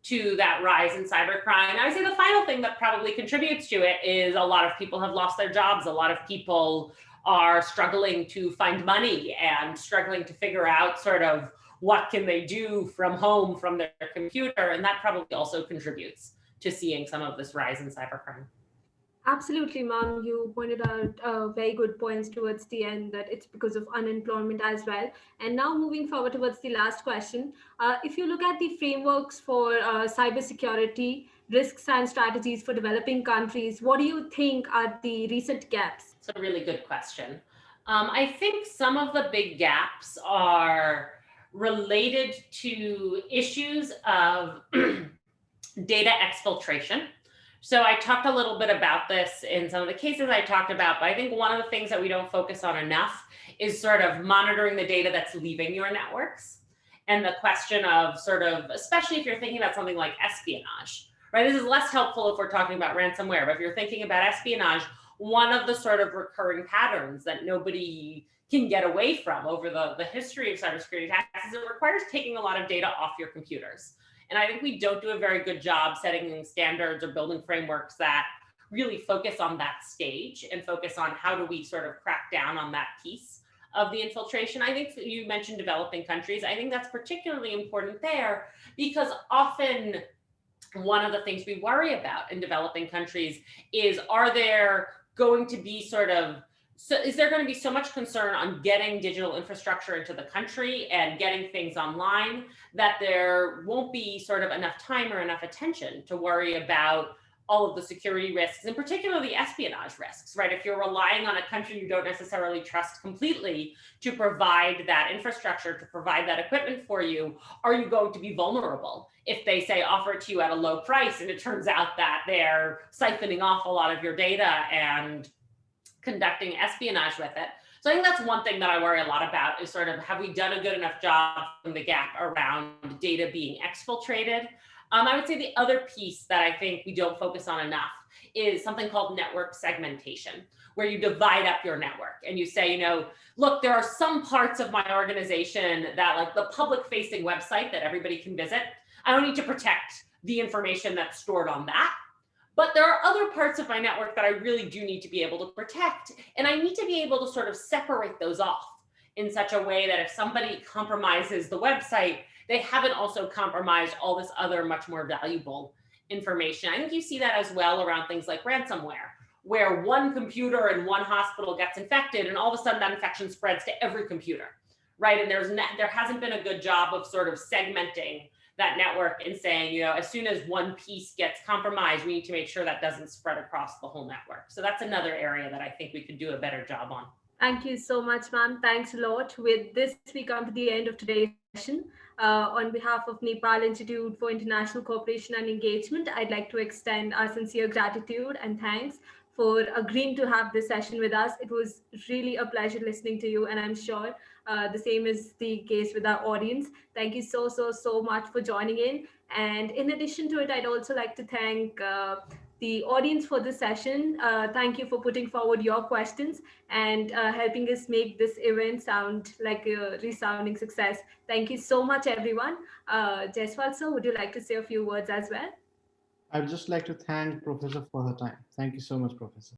to that rise in cybercrime. I would say the final thing that probably contributes to it is a lot of people have lost their jobs. A lot of people are struggling to find money and struggling to figure out sort of what can they do from home, from their computer, and that probably also contributes to seeing some of this rise in cybercrime.
Absolutely, ma'am. You pointed out very good points towards the end that it's because of unemployment as well. And now moving forward towards the last question, if you look at the frameworks for cybersecurity, risks and strategies for developing countries, what do you think are the recent gaps?
It's a really good question. I think some of the big gaps are related to issues of data exfiltration. So I talked a little bit about this in some of the cases I talked about, but I think one of the things that we don't focus on enough is sort of monitoring the data that's leaving your networks. And the question of sort of, especially if you're thinking about something like espionage, right? This is less helpful if we're talking about ransomware, but if you're thinking about espionage, one of the sort of recurring patterns that nobody can get away from over the history of cybersecurity attacks is it requires taking a lot of data off your computers. And I think we don't do a very good job setting standards or building frameworks that really focus on that stage and focus on how do we sort of crack down on that piece of the infiltration. I think you mentioned developing countries. I think that's particularly important there because often one of the things we worry about in developing countries is, are there going to be sort of, so is there going to be so much concern on getting digital infrastructure into the country and getting things online that there won't be sort of enough time or enough attention to worry about all of the security risks, and particularly the espionage risks, right? If you're relying on a country you don't necessarily trust completely to provide that infrastructure, to provide that equipment for you, are you going to be vulnerable if they say offer it to you at a low price and it turns out that they're siphoning off a lot of your data and conducting espionage with it? So I think that's one thing that I worry a lot about is sort of, have we done a good enough job in the gap around data being exfiltrated? I would say the other piece that I think we don't focus on enough is something called network segmentation, where you divide up your network and you say, you know, look, there are some parts of my organization that, like the public facing website that everybody can visit, I don't need to protect the information that's stored on that. But there are other parts of my network that I really do need to be able to protect. And I need to be able to sort of separate those off in such a way that if somebody compromises the website, they haven't also compromised all this other much more valuable information. I think you see that as well around things like ransomware, where one computer in one hospital gets infected and all of a sudden that infection spreads to every computer, right? And there hasn't been a good job of sort of segmenting that network and saying, you know, as soon as one piece gets compromised, we need to make sure that doesn't spread across the whole network. So that's another area that I think we could do a better job on.
Thank you so much, ma'am. Thanks a lot. With this, we come to the end of today's session. On behalf of Nepal Institute for International Cooperation and Engagement, I'd like to extend our sincere gratitude and thanks for agreeing to have this session with us. It was really a pleasure listening to you, and I'm sure the same is the case with our audience. Thank you so much for joining in. And in addition to it, I'd also like to thank the audience for this session. Thank you for putting forward your questions and helping us make this event sound like a resounding success. Thank you so much, everyone. Jaiswal sir, would you like to say a few words as well?
I'd just like to thank Professor for her time. Thank you so much, Professor.